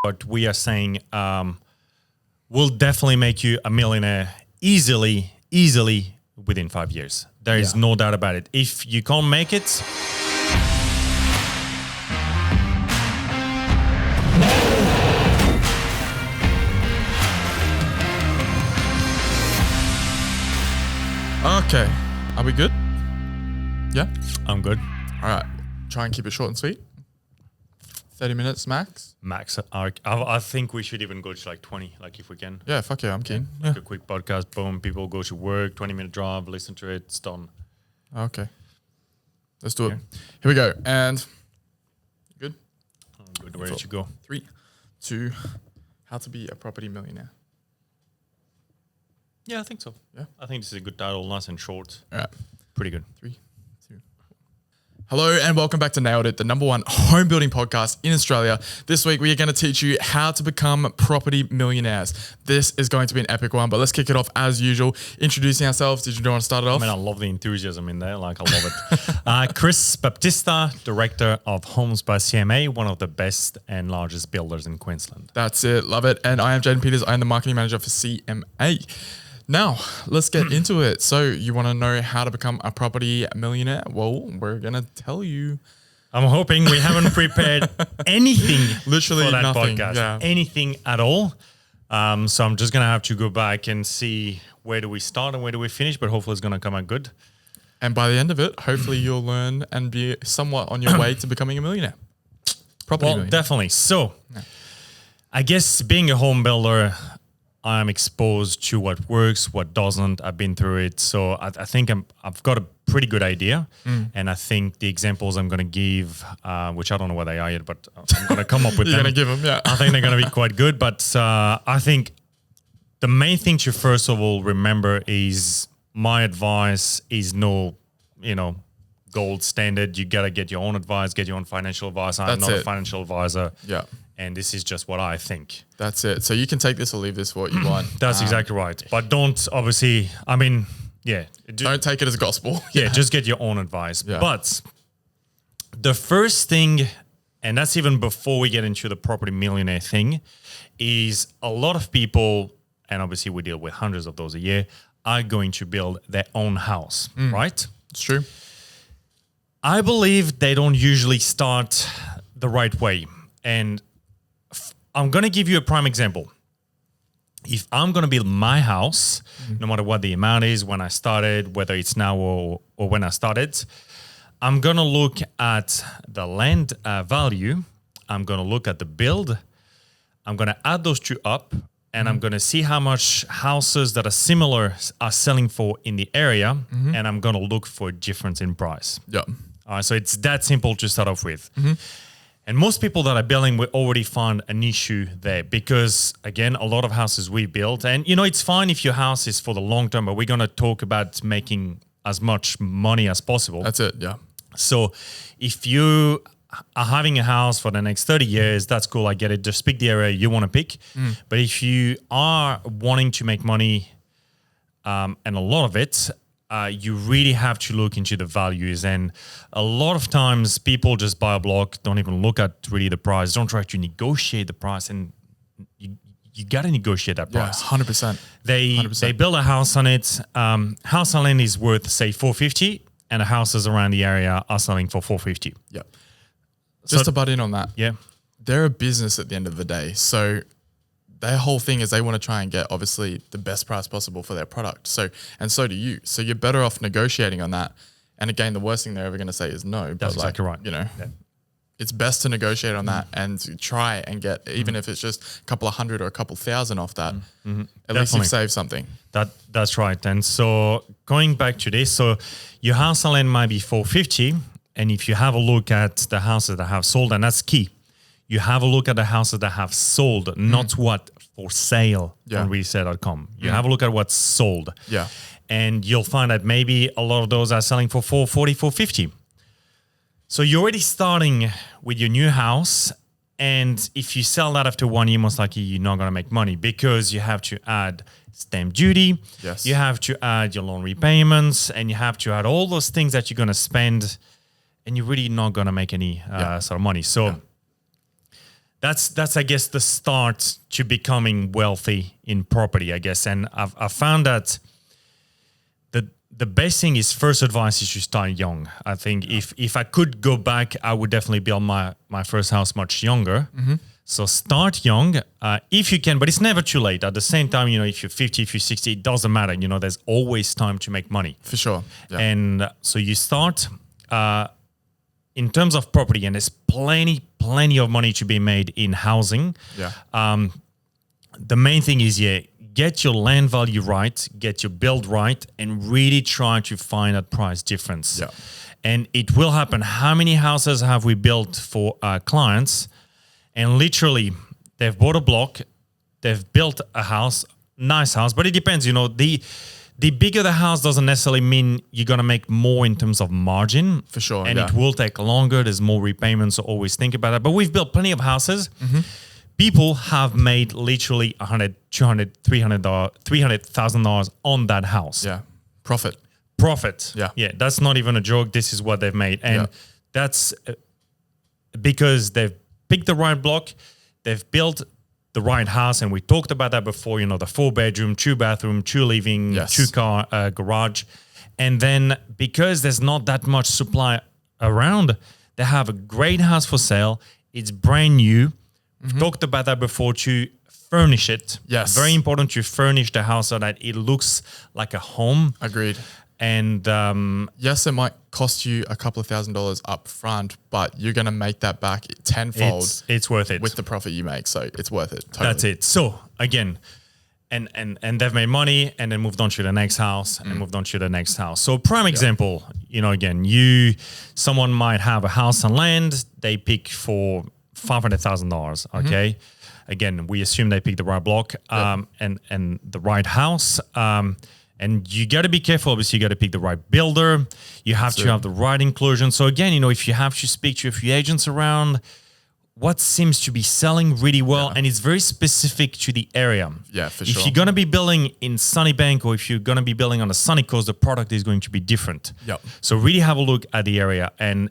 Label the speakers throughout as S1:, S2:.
S1: But we are saying will definitely make you a millionaire easily within 5 years. There is no doubt about it. If you can't make it,
S2: okay, are we good? Yeah?
S1: I'm good.
S2: All right, try and keep it short and sweet. 30 minutes max?
S1: Max, I think we should even go to like 20, like if we can.
S2: Yeah, fuck yeah, I'm keen.
S1: Like a quick podcast, boom, people go to work, 20-minute drive, listen to it, it's done.
S2: Okay. Let's do it. Here we go. And good?
S1: I'm good, ready to go.
S2: 3, 2, how to be a property millionaire.
S1: Yeah, I think so.
S2: Yeah.
S1: I think this is a good title, nice and short.
S2: All right.
S1: Pretty good.
S2: 3, 2, 1. Hello and welcome back to Nailed It, the #1 home building podcast in Australia. This week we are going to teach you how to become property millionaires. This is going to be an epic one, but let's kick it off as usual. Introducing ourselves. Did you want to start it off?
S1: I mean, I love the enthusiasm in there. Like, I love it. Chris Baptista, director of Homes by CMA, one of the best and largest builders in Queensland.
S2: That's it. Love it. And I am Jaden Peters. I am the marketing manager for CMA. Now, let's get into it. So you want to know how to become a property millionaire? Well, we're going to tell you.
S1: I'm hoping we haven't prepared anything
S2: Literally
S1: for that
S2: nothing,
S1: podcast.
S2: yeah.
S1: Anything at all. So I'm just going to have to go back and see where do we start and where do we finish, but hopefully it's going to come out good.
S2: And by the end of it, hopefully you'll learn and be somewhat on your way to becoming a millionaire. Property millionaire.
S1: Definitely. So I guess being a home builder, I'm exposed to what works, what doesn't. I've been through it. So I think I've got a pretty good idea. And I think the examples I'm going to give, which I don't know what they are yet, but I'm going to come up with
S2: You're
S1: them.
S2: going to give them, yeah.
S1: I think they're going to be quite good. But I think the main thing to first of all remember is my advice is no, gold standard. You got to get your own advice, get your own financial advice. I'm not a financial advisor.
S2: Yeah.
S1: And this is just what I think.
S2: That's it. So you can take this or leave this for what you want.
S1: That's exactly right. But don't obviously,
S2: don't take it as gospel.
S1: Just get your own advice.
S2: Yeah.
S1: But the first thing, and that's even before we get into the property millionaire thing, is a lot of people, and obviously we deal with hundreds of those a year, are going to build their own house, right?
S2: It's true.
S1: I believe they don't usually start the right way. And I'm going to give you a prime example. If I'm going to build my house, no matter what the amount is, when I started, whether it's now or when I started, I'm going to look at the land value. I'm going to look at the build. I'm going to add those two up, and I'm going to see how much houses that are similar are selling for in the area, and I'm going to look for a difference in price.
S2: Yeah.
S1: So it's that simple to start off with. And most people that are building will already find an issue there because, again, a lot of houses we build, and it's fine if your house is for the long term, but we're going to talk about making as much money as possible.
S2: That's it, yeah.
S1: So if you are having a house for the next 30 years, that's cool, I get it. Just pick the area you want to pick. But if you are wanting to make money, and a lot of it, you really have to look into the values. And a lot of times people just buy a block, don't even look at really the price, don't try to negotiate the price. And you got to negotiate that price.
S2: 100%.
S1: They build a house on it. House on land is worth, say, $450, and the houses around the area are selling for $450.
S2: Yeah. Just to butt in on that.
S1: Yeah.
S2: They're a business at the end of the day. So their whole thing is they want to try and get obviously the best price possible for their product. So do you. So you're better off negotiating on that. And again, the worst thing they're ever going to say is no.
S1: That's exactly right.
S2: It's best to negotiate on that and to try and get, even if it's just a couple of hundred or a couple thousand off that, at least you've saved something.
S1: That's right. And so going back to this, so your house on land might be $450. And if you have a look at the houses that have sold, and that's key, you have a look at the houses that have sold, not what for sale on resale.com. You have a look at what's sold.
S2: Yeah.
S1: And you'll find that maybe a lot of those are selling for $440, $450. So you're already starting with your new house. And if you sell that after 1 year, most likely you're not going to make money because you have to add stamp duty.
S2: Yes.
S1: You have to add your loan repayments, and you have to add all those things that you're going to spend, and you're really not going to make any sort of money. So that's I guess the start to becoming wealthy in property, I guess. And I've found that the best thing is, first advice is to start young. I think if I could go back, I would definitely build my first house much younger. So start young if you can, but it's never too late. At the same time, if you're 50, if you're 60, it doesn't matter. There's always time to make money.
S2: For sure. Yeah.
S1: And so you start in terms of property, and there's plenty of money to be made in housing.
S2: Yeah.
S1: The main thing is, get your land value right, get your build right, and really try to find that price difference.
S2: Yeah.
S1: And it will happen. How many houses have we built for our clients? And literally, they've bought a block, they've built a house, nice house, but it depends. The bigger the house doesn't necessarily mean you're going to make more in terms of margin.
S2: For sure.
S1: And it will take longer. There's more repayments, so always think about that. But we've built plenty of houses. People have made literally $100, $200, $300,000 on that house.
S2: Yeah. Profit.
S1: Yeah. That's not even a joke. This is what they've made. And that's because they've picked the right block. They've built the right house. And we talked about that before, the 4-bedroom, 2-bathroom, 2-living, 2-car garage. And then because there's not that much supply around, they have a great house for sale. It's brand new. We've talked about that before, to furnish it.
S2: Yes.
S1: Very important to furnish the house so that it looks like a home.
S2: Agreed.
S1: And
S2: yes, it might cost you a couple of $1,000s up front, but you're going to make that back tenfold.
S1: It's worth it
S2: with the profit you make. So it's worth it. Totally.
S1: That's it. So again, and they've made money and then moved on to the next house and moved on to the next house. So prime example, again, someone might have a house and land. They pick for $500,000. Okay. Again, we assume they pick the right block and the right house. And you got to be careful. Obviously, you got to pick the right builder. You have to have the right inclusion. So again, if you have to speak to a few agents around, what seems to be selling really well, and it's very specific to the area.
S2: Yeah, for sure.
S1: If you're going to be building in Sunnybank, or if you're going to be building on the sunny coast, the product is going to be different.
S2: Yep.
S1: So really have a look at the area. And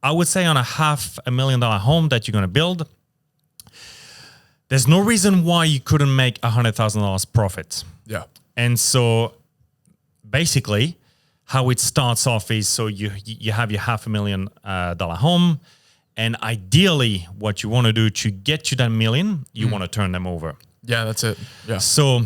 S1: I would say on a $500,000 home that you're going to build, there's no reason why you couldn't make $100,000 profit.
S2: Yeah.
S1: And so basically how it starts off is, so you have your $500,000 home, and ideally what you want to do to get to that million, you want to turn them over.
S2: Yeah, that's it. Yeah.
S1: So,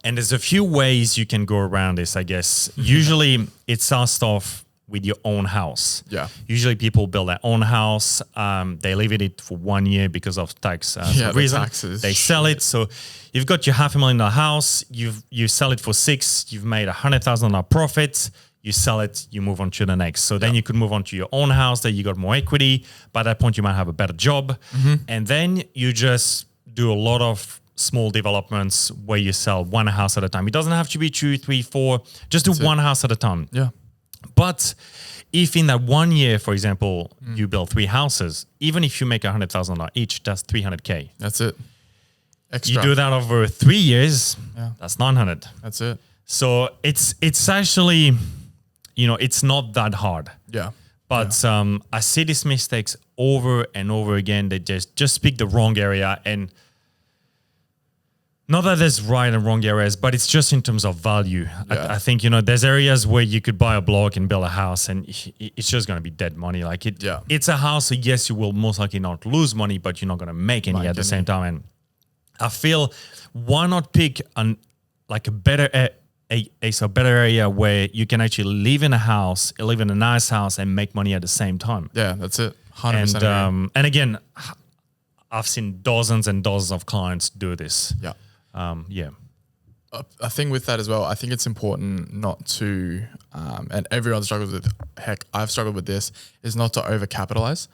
S1: and there's a few ways you can go around this, I guess. Usually it starts off with your own house.
S2: Yeah.
S1: Usually people build their own house. They live in it for 1 year because of tax reason.
S2: Taxes.
S1: They sell it. So you've got your $500,000 house. You sell it for 6. You've made $100,000 profit. You sell it. You move on to the next. So then you could move on to your own house. That you got more equity. By that point, you might have a better job. And then you just do a lot of small developments where you sell one house at a time. It doesn't have to be 2, 3, 4. Just do one house at a time.
S2: Yeah.
S1: But if in that 1 year, for example, you build 3 houses, even if you make $100,000 each, that's $300K.
S2: That's it. Extra.
S1: You do that over 3 years, that's 900.
S2: That's it.
S1: So it's actually, it's not that hard.
S2: Yeah.
S1: But I see these mistakes over and over again. They just pick the wrong area. And not that there's right and wrong areas, but it's just in terms of value.
S2: Yeah.
S1: I think, there's areas where you could buy a block and build a house, and it's just going to be dead money. Like it's a house. So yes, you will most likely not lose money, but you're not going to make any at the same time. And I feel, why not pick a better area where you can actually live in a nice house and make money at the same time.
S2: Yeah, that's it. 100%.
S1: And again, I've seen dozens and dozens of clients do this.
S2: Yeah.
S1: A
S2: thing with that as well, I think it's important not to, and everyone struggles with, heck, I've struggled with this, is not to overcapitalize.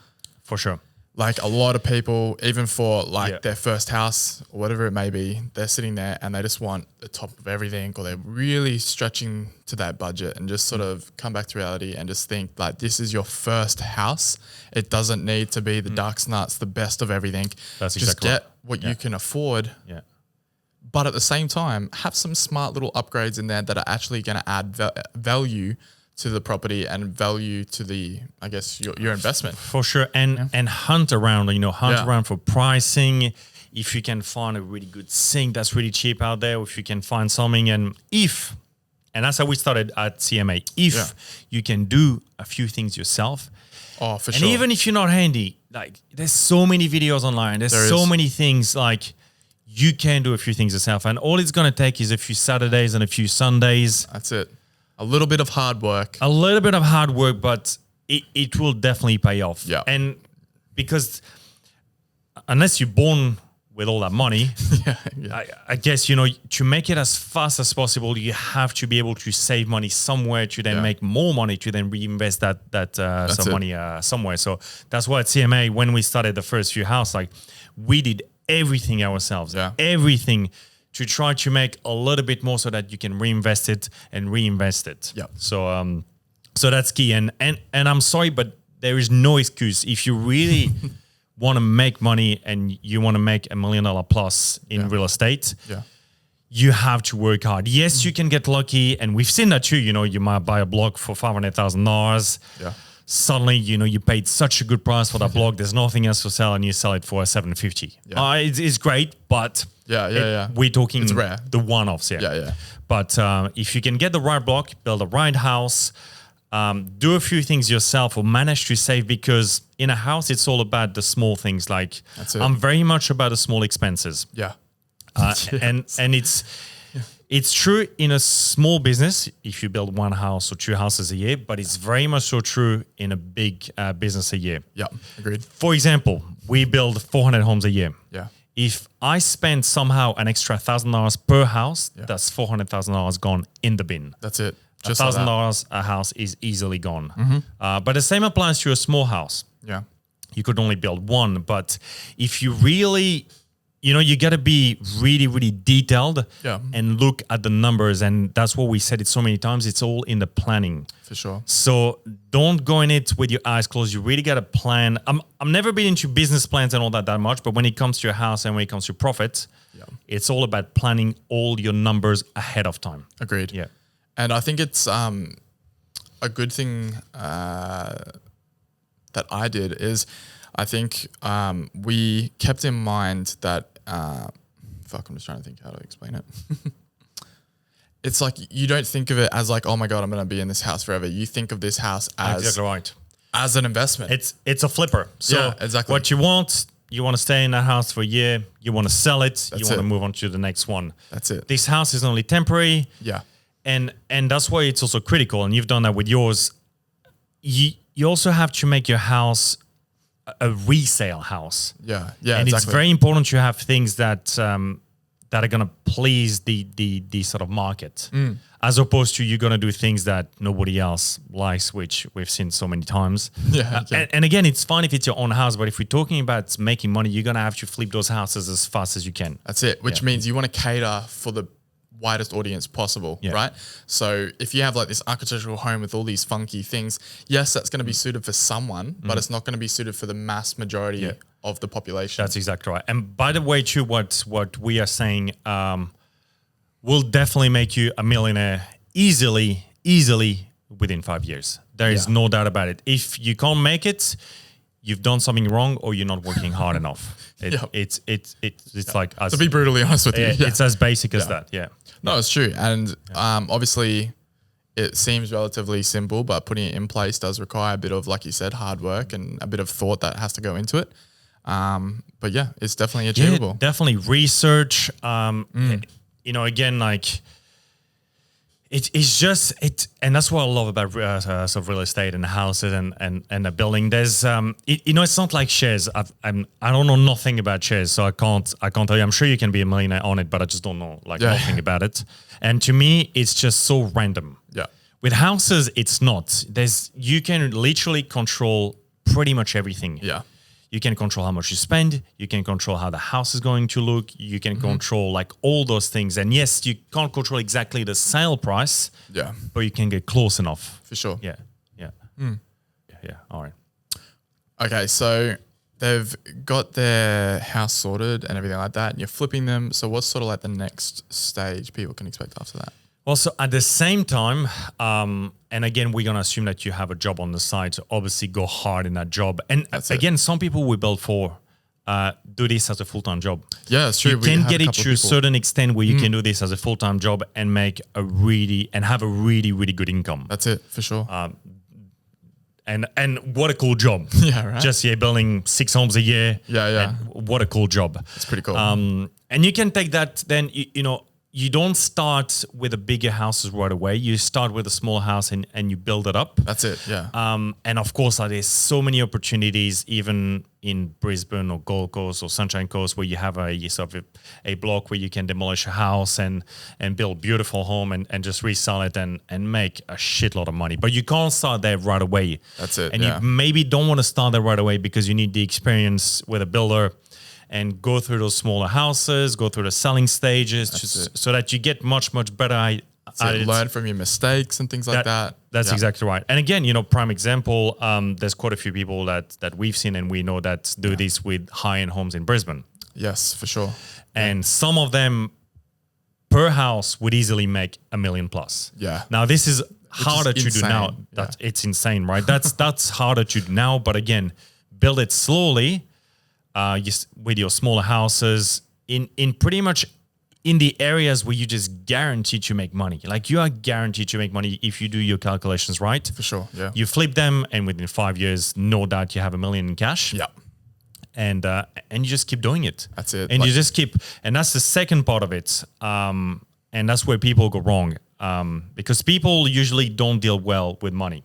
S1: For sure.
S2: Like a lot of people, even for their first house or whatever it may be, they're sitting there and they just want the top of everything, or they're really stretching to that budget, and just sort of come back to reality and just think like, this is your first house. It doesn't need to be the ducks nuts, the best of everything.
S1: That's
S2: just
S1: exactly
S2: get
S1: right.
S2: what you can afford.
S1: Yeah.
S2: But at the same time, have some smart little upgrades in there that are actually going to add value to the property and value to the, I guess, your investment.
S1: For sure. And hunt around,
S2: Yeah.
S1: around for pricing. If you can find a really good sink that's really cheap out there, if you can find something, and that's how we started at CMA. If you can do a few things yourself,
S2: For
S1: and
S2: sure.
S1: even if you're not handy, like there's so many videos online, there's so many things, like you can do a few things yourself, and all it's gonna take is a few Saturdays and a few Sundays.
S2: That's it. A little bit of hard work.
S1: A little bit of hard work, but it will definitely pay off.
S2: Yeah.
S1: And because unless you're born with all that money, I guess, to make it as fast as possible, you have to be able to save money somewhere to then make more money to then reinvest some money somewhere. So that's why at CMA, when we started the first few houses, like we did everything ourselves, everything to try to make a little bit more so that you can reinvest it and reinvest it.
S2: Yeah.
S1: So that's key. And I'm sorry, but there is no excuse. If you really want to make money and you want to make $1 million plus in real estate, you have to work hard. Yes, you can get lucky. And we've seen that too. You might buy a block for $500,000.
S2: Yeah.
S1: Suddenly, you paid such a good price for that block. There's nothing else to sell, and you sell it for $750.
S2: Yeah.
S1: It's great, but we're talking
S2: It's rare.
S1: the one-offs.
S2: Yeah.
S1: But if you can get the right block, build the right house, do a few things yourself, or manage to save, because in a house, it's all about the small things. Like I'm very much about the small expenses.
S2: Yeah.
S1: And it's true in a small business if you build one house or two houses a year, but it's very much so true in a big business a year.
S2: Yeah. Agreed.
S1: For example, we build 400 homes a year.
S2: Yeah.
S1: If I spend somehow an extra $1,000 per house, that's $400,000 gone in the bin.
S2: That's it. Just like
S1: $1,000 a house is easily gone. But the same applies to a small house.
S2: Yeah.
S1: You could only build one, but if you really, you got to be really, really detailed and look at the numbers. And that's what we said it so many times. It's all in the planning.
S2: For sure.
S1: So don't go in it with your eyes closed. You really got to plan. I'm never been into business plans and all that much, but when it comes to your house and when it comes to profits, it's all about planning all your numbers ahead of time.
S2: Agreed.
S1: Yeah.
S2: And I think it's a good thing that I did is I think we kept in mind that, I'm just trying to think how to explain it. It's like you don't think of it as like, oh my God, I'm going to be in this house forever. You think of this house as
S1: exactly right.
S2: As an investment.
S1: It's a flipper. So
S2: exactly.
S1: What you want to stay in that house for a year. You want to sell it. You want to move on to the next one.
S2: That's it.
S1: This house is only temporary.
S2: Yeah.
S1: And that's why it's also critical. And you've done that with yours. You also have to make your house a resale house.
S2: Yeah.
S1: And it's very important to have things that are going to please the sort of market, as opposed to you're going to do things that nobody else likes, which we've seen so many times. And again, it's fine if it's your own house, but if we're talking about making money, you're going to have to flip those houses as fast as you can.
S2: That's it, which means you want to cater for the widest audience possible, right? So if you have like this architectural home with all these funky things, yes, that's going to be suited for someone, but it's not going to be suited for the mass majority of the population.
S1: That's exactly right. And by the way, too, what we are saying will definitely make you a millionaire easily within 5 years. There is no doubt about it. If you can't make it, you've done something wrong or you're not working hard enough. It's like us.
S2: To be brutally honest with you.
S1: It's as basic as that. Yeah.
S2: No, it's true. And obviously it seems relatively simple, but putting it in place does require a bit of, like you said, hard work and a bit of thought that has to go into it. But yeah, it's definitely achievable.
S1: Yeah, definitely research. Again, like it's just it, and that's what I love about sort of real estate and houses and a building. There's it's not like shares. I don't know nothing about shares, so I can't tell you. I'm sure you can be a millionaire on it, but I just don't know nothing about it. And to me, it's just so random.
S2: Yeah.
S1: With houses, it's not. You can literally control pretty much everything.
S2: Yeah.
S1: You can control how much you spend. You can control how the house is going to look. You can control like all those things. And yes, you can't control exactly the sale price.
S2: Yeah.
S1: But you can get close enough.
S2: For sure.
S1: Yeah. Yeah. All right.
S2: Okay, so they've got their house sorted and everything like that, and you're flipping them. So what's sort of like the next stage people can expect after that?
S1: Also, at the same time, and again, we're gonna assume that you have a job on the side, so obviously go hard in that job. And again, some people we build for do this as a full-time job.
S2: Yeah, it's true.
S1: You
S2: We
S1: can
S2: have
S1: get
S2: a
S1: it
S2: couple
S1: to a
S2: of people.
S1: certain extent where you can do this as a full-time job and make have a really, really good income.
S2: That's it for sure.
S1: And what a cool job.
S2: Yeah, right.
S1: Just yeah, building 6 homes a year.
S2: Yeah.
S1: And what a cool job.
S2: It's pretty cool.
S1: And you can take that then, you don't start with the bigger houses right away. You start with a small house and you build it up.
S2: That's it. Yeah.
S1: And of course, there's so many opportunities, even in Brisbane or Gold Coast or Sunshine Coast, where you have a block where you can demolish a house and build a beautiful home and just resell it and make a shitload of money. But you can't start there right away.
S2: That's it.
S1: And
S2: yeah.
S1: you maybe don't want to start there right away because you need the experience with a builder and go through those smaller houses, go through the selling stages so that you get much, much better at it.
S2: Learn from your mistakes and things like that.
S1: That's
S2: Yeah.
S1: exactly right. And again, prime example, there's quite a few people that we've seen and we know that do this with high-end homes in Brisbane.
S2: Yes, for sure.
S1: And some of them per house would easily make $1 million plus.
S2: Yeah.
S1: Now this is harder to do now.
S2: Yeah.
S1: It's insane, right? That's harder to do now. But again, build it slowly. With your smaller houses in pretty much in the areas where you just guaranteed to make money. Like you are guaranteed to make money if you do your calculations right.
S2: For sure. Yeah.
S1: You flip them and within 5 years, no doubt you have $1 million in cash.
S2: Yeah.
S1: And you just keep doing it.
S2: That's it.
S1: And you just keep, and that's the second part of it. And that's where people go wrong. Because people usually don't deal well with money.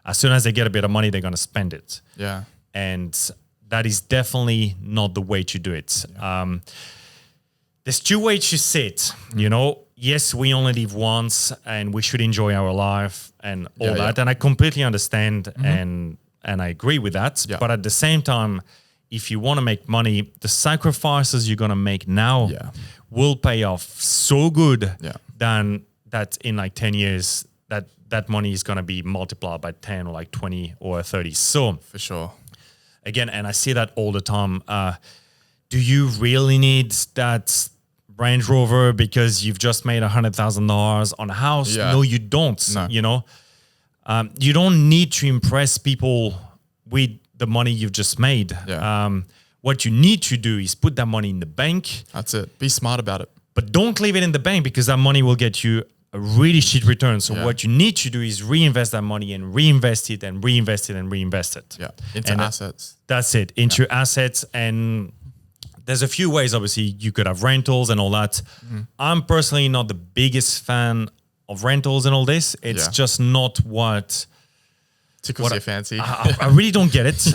S1: As soon as they get a bit of money, they're going to spend it.
S2: Yeah.
S1: And that is definitely not the way to do it.
S2: Yeah.
S1: There's 2 ways to see it. Yes, we only live once and we should enjoy our life and all that.
S2: Yeah.
S1: And I completely understand and I agree with that.
S2: Yeah.
S1: But at the same time, if you want to make money, the sacrifices you're going to make now will pay off so good than that in like 10 years, that money is going to be multiplied by 10 or like 20 or 30. So
S2: For sure.
S1: again, and I see that all the time. Do you really need that Range Rover because you've just made $100,000 on a house?
S2: Yeah.
S1: No, you don't.
S2: No.
S1: You don't need to impress people with the money you've just made.
S2: Yeah.
S1: What you need to do is put that money in the bank,
S2: That's it. Be smart about it.
S1: but don't leave it in the bank because that money will get you a really shit return. So
S2: Yeah.
S1: what you need to do is reinvest that money and reinvest it and reinvest it and reinvest it.
S2: Yeah. Into
S1: And
S2: assets.
S1: That's it, into assets. And there's a few ways, obviously, you could have rentals and all that. I'm personally not the biggest fan of rentals and all this. It's just not what
S2: Tickles your fancy.
S1: I really don't get it.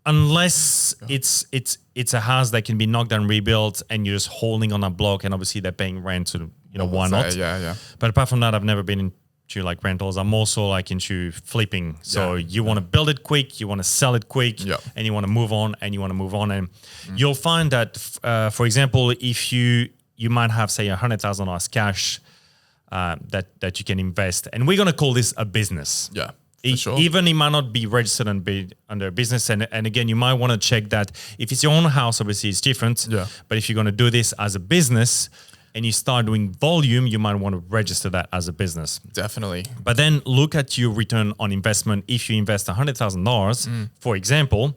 S1: Unless it's a house that can be knocked down, rebuilt, and you're just holding on a block, and obviously they're paying rent, so why not?
S2: Yeah.
S1: But apart from that, I've never been into like rentals. I'm also like into flipping. So you want to build it quick, you want to sell it quick, and you want to move on, and you'll find that, for example, if you might have say $100,000 cash that you can invest, and we're gonna call this a business.
S2: Yeah. For sure.
S1: Even it might not be registered under a business. And again, you might want to check that if it's your own house, obviously it's different.
S2: Yeah.
S1: But if you're going to do this as a business and you start doing volume, you might want to register that as a business.
S2: Definitely.
S1: But then look at your return on investment. If you invest $100,000, for example,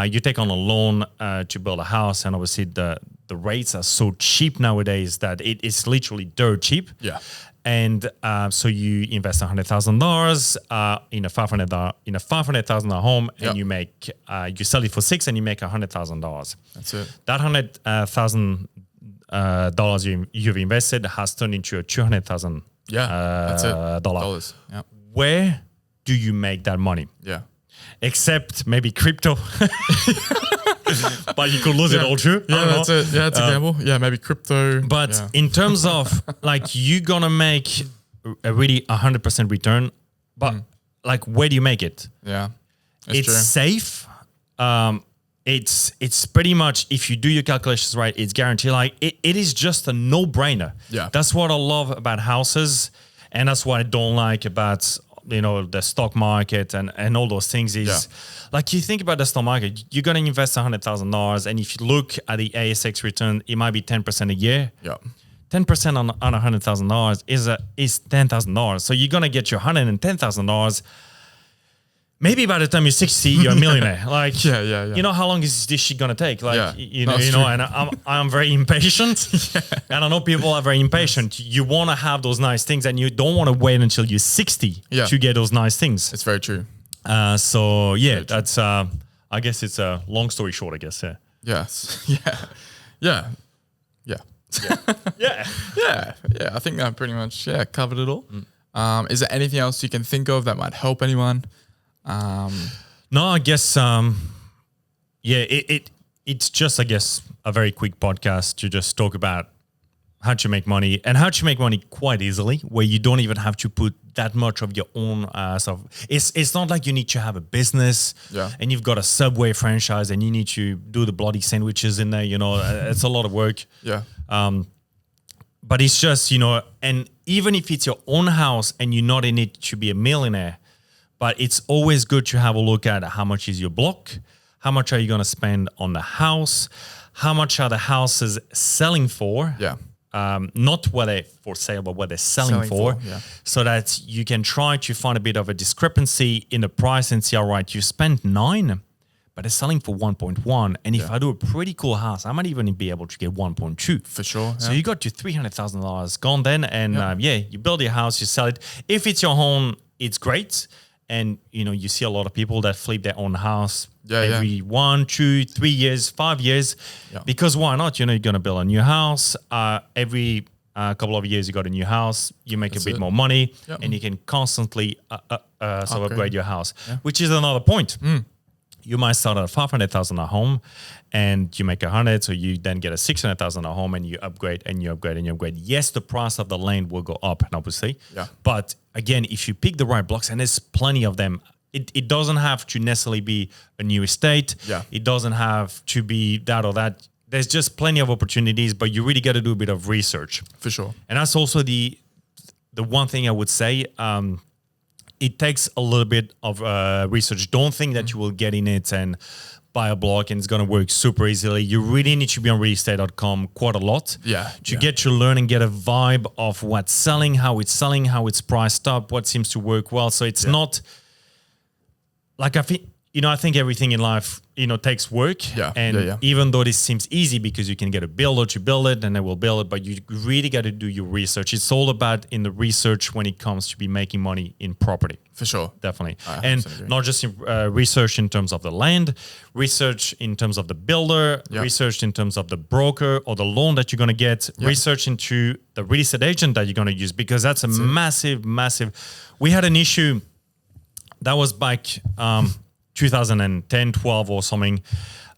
S1: you take on a loan to build a house, and obviously the rates are so cheap nowadays that it is literally dirt cheap.
S2: Yeah.
S1: And so you invest $100,000 in a $500,000 home, and you make you sell it for $6,000 and you make $100,000.
S2: That's it.
S1: That $100,000 you've invested has turned into a $200,000.
S2: That's it. Dollars. Yeah.
S1: Where do you make that money?
S2: Yeah.
S1: Except maybe crypto. But you could lose it all too.
S2: Yeah, that's it. Yeah, it's a gamble. Yeah, maybe crypto.
S1: But in terms of like, you're gonna make a really 100% return, but like, where do you make it?
S2: Yeah,
S1: It's
S2: true.
S1: safe. It's pretty much, if you do your calculations right, it's guaranteed. Like it is just a no-brainer.
S2: Yeah.
S1: That's what I love about houses, and that's what I don't like about the stock market and all those things is like, you think about the stock market, you're going to invest $100,000, and if you look at the ASX return, it might be 10% a year.
S2: Yeah.
S1: 10% on $100,000 is $10,000. So you're gonna get your $110,000. Maybe by the time you're 60, you're a millionaire. Like,
S2: Yeah.
S1: you know, how long is this shit gonna take? Like,
S2: Yeah.
S1: you
S2: No,
S1: know,
S2: it's
S1: you know,
S2: true.
S1: and I'm very impatient, and I know people are very impatient. You want to have those nice things, and you don't want to wait until you're 60
S2: Yeah.
S1: to get those nice things.
S2: It's very true.
S1: So yeah, that's. I guess it's a long story short. I guess. Yeah.
S2: Yes. Yeah.
S1: Yeah.
S2: Yeah. I think that pretty much covered it all. Is there anything else you can think of that might help anyone?
S1: No, I guess. It's just, I guess, a very quick podcast to just talk about how to make money and how to make money quite easily, where you don't even have to put that much of your own stuff. It's not like you need to have a business and you've got a Subway franchise and you need to do the bloody sandwiches in there. You know, it's a lot of work.
S2: Yeah.
S1: But it's just, you know, and even if it's your own house and you're not in it to be a millionaire, but it's always good to have a look at how much is your block, how much are you going to spend on the house, how much are the houses selling for?
S2: Yeah.
S1: Not what they're for sale, but what they're selling for. So that you can try to find a bit of a discrepancy in the price and see, all right, you spent 9, but it's selling for 1.1. And if I do a pretty cool house, I might even be able to get 1.2.
S2: For sure.
S1: So you got your $300,000 gone then. And you build your house, you sell it. If it's your home, it's great. And, you know, you see a lot of people that flip their own house every 1, 2, 3 years, 5 years. Because why not? You know, you're going to build a new house. Every couple of years, you got a new house. You make a bit more money. And you can constantly upgrade your house, which is another point. You might start at $500,000 home and you make 100. So you then get a $600,000 home and you upgrade and you upgrade and you upgrade. Yes, the price of the land will go up, obviously. But again, if you pick the right blocks, and there's plenty of them, it doesn't have to necessarily be a new estate. It doesn't have to be that or that. There's just plenty of opportunities, but you really got to do a bit of research.
S2: For sure.
S1: And that's also the one thing I would say. It takes a little bit of research. Don't think that you will get in it and buy a block and it's going to work super easily. You really need to be on realestate.com quite a lot to get to learn and get a vibe of what's selling, how it's priced up, what seems to work well. So it's not like I think everything in life, takes work. Even though this seems easy because you can get a builder to build it and they will build it, but you really got to do your research. It's all about in the research when it comes to be making money in property.
S2: For sure.
S1: Definitely. And not just research in terms of the land, research in terms of the builder, research in terms of the broker or the loan that you're going to get, research into the real estate agent that you're going to use, because that's a massive. We had an issue that was back 2010, 12 or something.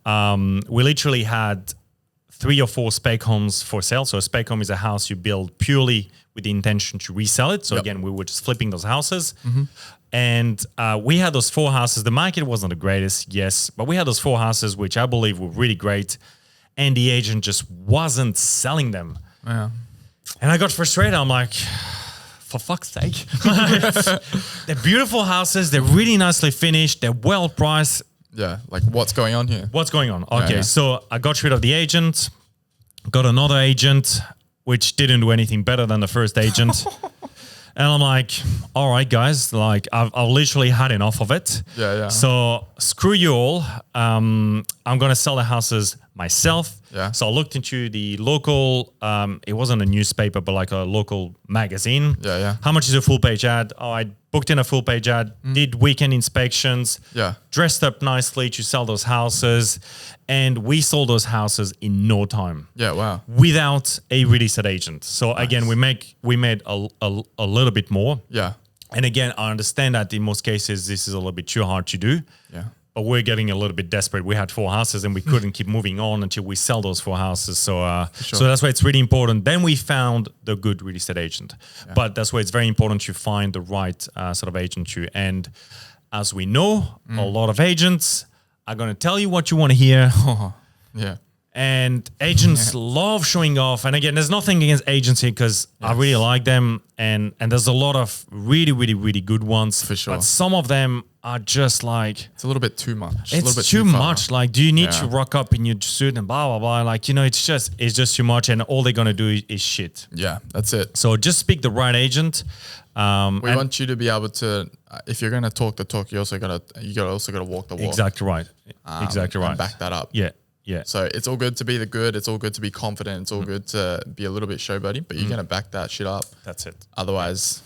S1: We literally had 3 or 4 spec homes for sale. So a spec home is a house you build purely with the intention to resell it. So again, we were just flipping those houses. And we had those 4 houses. The market wasn't the greatest, yes, but we had those 4 houses, which I believe were really great. And the agent just wasn't selling them. And I got frustrated. I'm like, for fuck's sake. They're beautiful houses. They're really nicely finished. They're well priced.
S2: Yeah, like what's going on here?
S1: What's going on? Okay, so I got rid of the agent, got another agent, which didn't do anything better than the first agent. And I'm like, all right, guys, like I've literally had enough of it. So screw you all. I'm going to sell the houses myself. So I looked into the local, it wasn't a newspaper, but like a local magazine. How much is a full page ad? Oh, I booked in a full page ad, did weekend inspections, dressed up nicely to sell those houses. And we sold those houses in no time. Without a real estate agent. So again, we made a little bit more. And again, I understand that in most cases, this is a little bit too hard to do. But we're getting a little bit desperate. We had 4 houses and we couldn't keep moving on until we sell those 4 houses. So so that's why it's really important. Then we found the good real estate agent. But that's why it's very important to find the right sort of agent too. And as we know, a lot of agents are going to tell you what you want to hear. And agents love showing off. And again, there's nothing against agency because I really like them. And there's a lot of really, really, really good ones.
S2: For sure.
S1: But some of them are just like...
S2: It's a little bit too much.
S1: It's too much. Like, do you need to rock up in your suit and blah, blah, blah? Like, it's just too much. And all they're going to do is shit.
S2: Yeah, that's it.
S1: So just pick the right agent.
S2: We want you to be able to, if you're going to talk the talk, you also got to walk the walk.
S1: Exactly right. Exactly right.
S2: And back that up.
S1: Yeah. Yeah.
S2: So it's all good to be the good. It's all good to be confident. It's all good to be a little bit showboaty, but you're going to back that shit up.
S1: That's it.
S2: Otherwise,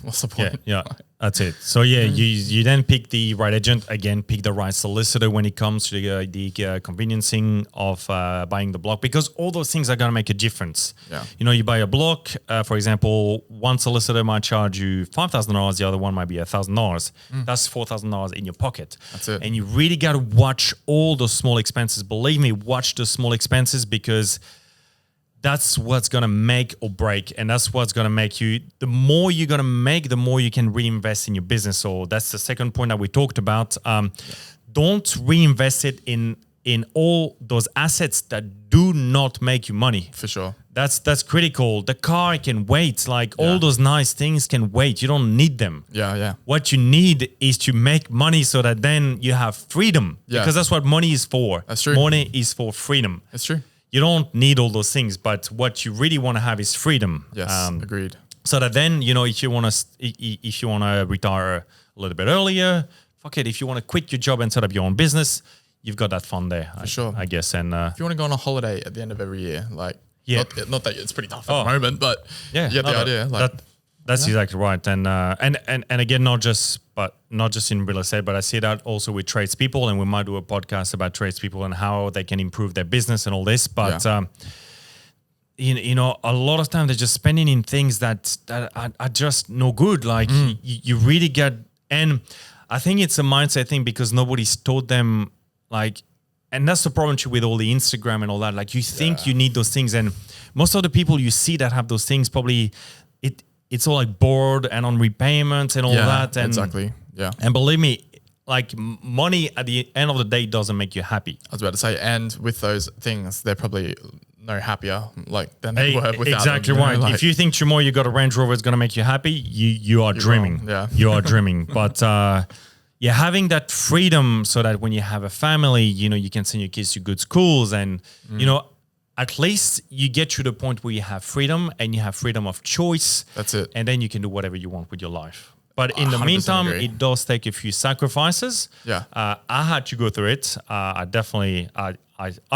S2: what's the point?
S1: Yeah. That's it. So you then pick the right agent. Again, pick the right solicitor when it comes to the conveniencing of buying the block, because all those things are going to make a difference.
S2: Yeah.
S1: You buy a block, for example, one solicitor might charge you $5,000. The other one might be $1,000. That's $4,000 in your pocket.
S2: That's it.
S1: And you really got to watch all those small expenses. Believe me, watch the small expenses, because that's what's going to make or break. And that's what's going to make you, the more you're going to make, the more you can reinvest in your business. So that's the second point that we talked about. Don't reinvest it in all those assets that do not make you money.
S2: For sure.
S1: That's critical. The car can wait. Like all those nice things can wait. You don't need them.
S2: Yeah.
S1: What you need is to make money so that then you have freedom.
S2: Yeah.
S1: Because that's what money is for.
S2: That's true.
S1: Money is for freedom.
S2: That's true.
S1: You don't need all those things, but what you really want to have is freedom.
S2: Yes, agreed.
S1: So that then, if you want to retire a little bit earlier, fuck it. If you want to quit your job and set up your own business, you've got that fund there. For
S2: sure.
S1: I guess. And
S2: if you want to go on a holiday at the end of every year, like, not that it's pretty tough at the moment, but
S1: you
S2: get the idea. Like,
S1: that's exactly right. And again, not just in real estate, but I see that also with tradespeople, and we might do a podcast about tradespeople and how they can improve their business and all this. But a lot of time they're just spending in things that are just no good. Like you really get, and I think it's a mindset thing because nobody's taught them, like, and that's the problem too with all the Instagram and all that. Like you think you need those things, and most of the people you see that have those things probably it's all like bored and on repayments and all that. And
S2: exactly. Yeah.
S1: And believe me, like money at the end of the day doesn't make you happy.
S2: I was about to say, and with those things, they're probably no happier than they were without
S1: exactly
S2: them,
S1: right. Like, if you think tomorrow you got a Range Rover is going to make you happy, you are dreaming.
S2: Wrong. Yeah.
S1: You are dreaming. But having that freedom so that when you have a family, you can send your kids to good schools and, at least you get to the point where you have freedom and you have freedom of choice.
S2: That's it.
S1: And then you can do whatever you want with your life. But in the
S2: 100%
S1: meantime,
S2: agree.
S1: it does take a few sacrifices.
S2: Yeah.
S1: I had to go through it. I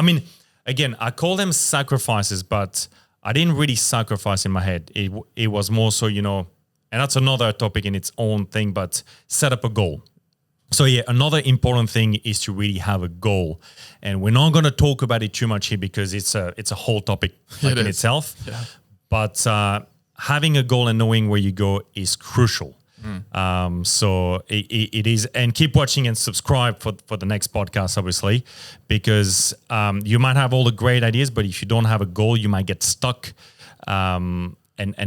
S1: mean, again, I call them sacrifices, but I didn't really sacrifice in my head. It was more so, and that's another topic in its own thing, but set up a goal. So another important thing is to really have a goal, and we're not going to talk about it too much here because it's a whole topic in itself. Yeah. But having a goal and knowing where you go is crucial. So it is, and keep watching and subscribe for the next podcast, obviously, because you might have all the great ideas, but if you don't have a goal, you might get stuck and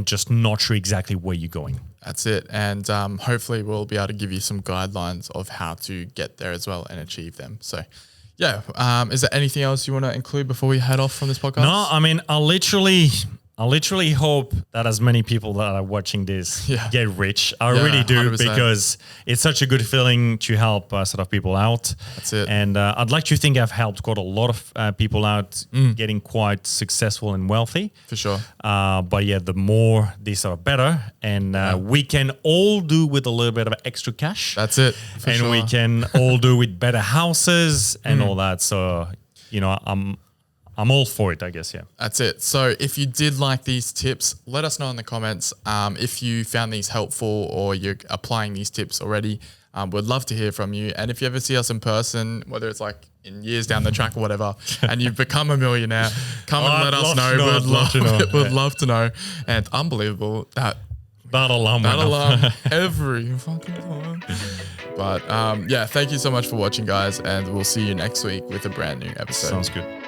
S1: just not sure exactly where you're going.
S2: That's it. And hopefully we'll be able to give you some guidelines of how to get there as well and achieve them. So, is there anything else you want to include before we head off from this podcast?
S1: No, I mean, I literally hope that as many people that are watching this get rich. I really do
S2: 100%.
S1: Because it's such a good feeling to help sort of people out.
S2: That's it.
S1: And I'd like to think I've helped quite a lot of people out getting quite successful and wealthy.
S2: For sure.
S1: But the more these are better. And we can all do with a little bit of extra cash.
S2: That's it.
S1: And we can all do with better houses and all that. So, I'm all for it, I guess,
S2: That's it. So if you did like these tips, let us know in the comments if you found these helpful or you're applying these tips already. We'd love to hear from you. And if you ever see us in person, whether it's like in years down the track or whatever, and you've become a millionaire, come and let us know. We'd love to know. And unbelievable that alarm every fucking time. But thank you so much for watching, guys. And we'll see you next week with a brand new episode.
S1: Sounds good.